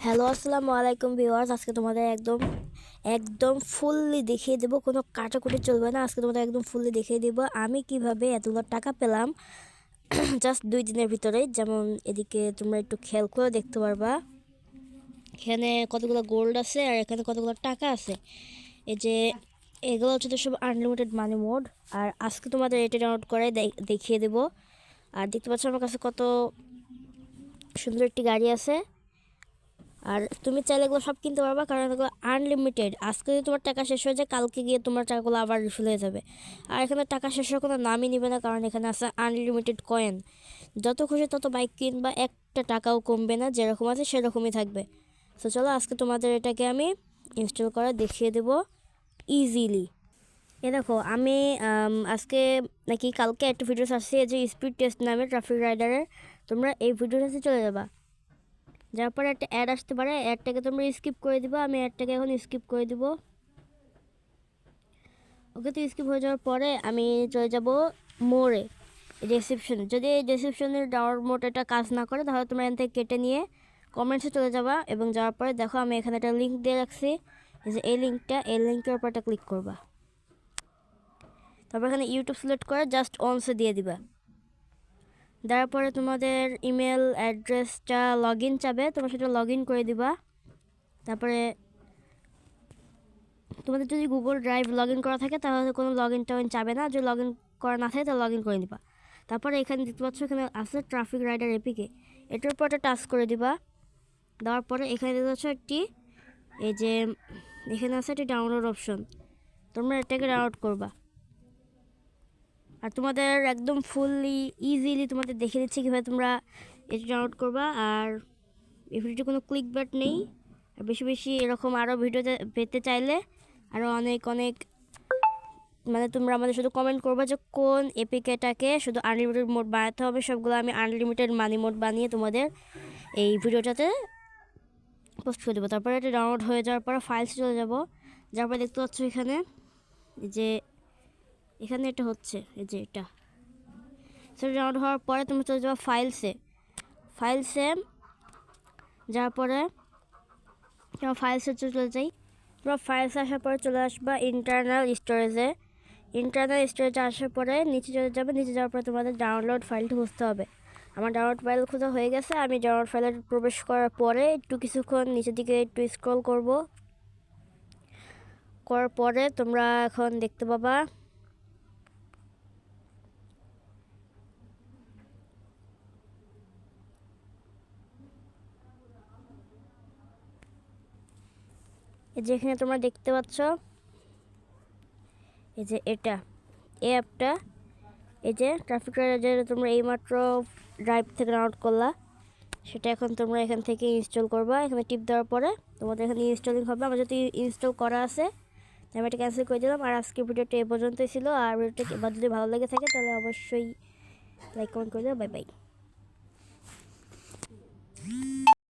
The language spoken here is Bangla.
হ্যালো আসসালামু আলাইকুম ভিউয়ার্স। আজকে তোমাদের একদম একদম ফুললি দেখিয়ে দেবো, কোনো কাটাকুটি চলবে না। আজকে তোমাদের একদম ফুললি দেখিয়ে দেবো আমি কিভাবে এতগুলো টাকা পেলাম জাস্ট 2 দিনের ভিতরে। যেমন এদিকে তোমরা একটু খেয়াল করে দেখতে পারবা, এখানে কতগুলো গোল্ড আছে আর এখানে কতগুলো টাকা আছে। এই যে এগুলো হচ্ছে তো সব আনলিমিটেড মানি মোড। আর আজকে তোমাদের এটা ডাউনলোড করে দেখিয়ে দেবো। আর দেখতে পাচ্ছ আমার কাছে কত সুন্দর একটি গাড়ি আছে। আর তুমি চাইলে এগুলো সব কিনতে পারবা, কারণ এগুলো আনলিমিটেড। আজকে যদি তোমার টাকা শেষ হয়ে যায়, কালকে গিয়ে তোমার টাকাগুলো আবার রিফিল হয়ে যাবে। আর এখানে টাকা শেষ হওয়ার কোনো নামই নিবে না, কারণ এখানে আছে আনলিমিটেড কয়েন। যত খুশি তত বাইক কিনবা, একটা টাকাও কমবে না, যেরকম আছে সেরকমই থাকবে। তো চলো আজকে তোমাদের এটাকে আমি ইনস্টল করে দেখিয়ে দেবো ইজিলি। এ দেখো আমি আজকে নাকি কালকে একটা ভিডিও আসছে, যে স্পিড টেস্ট নামে ট্রাফিক রাইডারের। তোমরা এই ভিডিওটাতে চলে যাবা, যার পরে একটা অ্যাড আসতে পারে, অ্যাডটাকে তোমরা স্কিপ করে দিবা। আমি অ্যাডটাকে এখন স্কিপ করে দিব। ওকে, তো স্কিপ হয়ে যাওয়ার পরে আমি চলে যাব মোড়ে, রিসেপশনে। যদি এই রিসেপশনের ডাউনলোড মোড এটা কাজ না করে, তাহলে তোমরা এখান থেকে কেটে নিয়ে কমেন্টসে চলে যাবা, এবং যাওয়ার পরে দেখো আমি এখানে একটা লিঙ্ক দিয়ে রাখছি। যে এই লিঙ্কের উপর একটা ক্লিক করবা। তারপর এখানে ইউটিউব সিলেক্ট করে জাস্ট অনসে দিয়ে দিবা। দেওয়ার পরে তোমাদের ইমেল অ্যাড্রেসটা লগ ইন চাবে, তোমরা সেটা লগ ইন করে দিবা। তারপরে তোমাদের যদি গুগল ড্রাইভ লগ ইন করা থাকে, তাহলে কোনো লগ ইন টগ ইন চাবে না। যদি লগ ইন করা না থাকে, তাহলে লগ ইন করে দিবা। তারপরে এখানে দেখতে পাচ্ছ, এখানে আছে ট্রাফিক রাইডার এপিকে, এটার উপর একটা টাচ করে দিবা। দেওয়ার পরে এখানে দেখতে পাচ্ছ একটি, এই যে এখানে আছে একটি ডাউনলোড অপশন, তোমরা এটাকে ডাউনলোড করবা। আর তোমাদের একদম ফুললি ইজিলি তোমাদের দেখে দিচ্ছি কীভাবে তোমরা এটা ডাউনলোড করবা। আর এই ভিডিওটি কোনো ক্লিক ব্যাট নেই। আর বেশি বেশি এরকম আরও ভিডিও পেতে চাইলে আরও অনেক অনেক, মানে তোমরা আমাদের শুধু কমেন্ট করবে যে কোন এপিকেটাকে শুধু আনলিমিটেড মোড বানাতে হবে। সবগুলো আমি আনলিমিটেড মানি মোড বানিয়ে তোমাদের এই ভিডিওটাতে পোস্ট করে দেবো। তারপরে এটা ডাউনলোড হয়ে যাওয়ার পরে ফাইলস চলে যাব। যার পরে দেখতে পাচ্ছ এখানে যে এখানে এটা হচ্ছে, এই যে এটা সেটা ডাউনলোড হওয়ার পরে তুমি চলে যাবো ফাইলসে যাওয়ার পরে তোমার ফাইলসে চলে যাই। তোমার ফাইলসে আসার পরে চলে আসবা ইন্টারনাল স্টোরেজে আসার পরে নিচে চলে যাবে। নিচে যাওয়ার পরে তোমাদের ডাউনলোড ফাইলটা খুঁজতে হবে। আমার ডাউনলোড ফাইল খোঁজা হয়ে গেছে। আমি ডাউনলোড ফাইলে প্রবেশ করার পরে একটু কিছুক্ষণ নিচের দিকে একটু স্ক্রল করার পরে তোমরা এখন দেখতে পাবা এই যে এখানে তোমরা দেখতে পাচ্ছ, এই যে এই অ্যাপটা, এই যে ট্রাফিক রাইডার তোমরা এইমাত্র ড্রাইভ থেকে ডাউনলোড করলা, সেটা এখন তোমরা এখান থেকে ইনস্টল করবা। এখানে টিপ দেওয়ার পরে তোমাদের এখানে ইনস্টলিং হবে। আমার যদি ইনস্টল করা আছে, আমি এটা ক্যান্সেল করে দিলাম। আর আজকের ভিডিওটা এ পর্যন্তই ছিল। আর ভিডিওটা এবার যদি ভালো লেগে থাকে, তাহলে অবশ্যই লাইক কমেন্ট করে দেবো। Bye bye.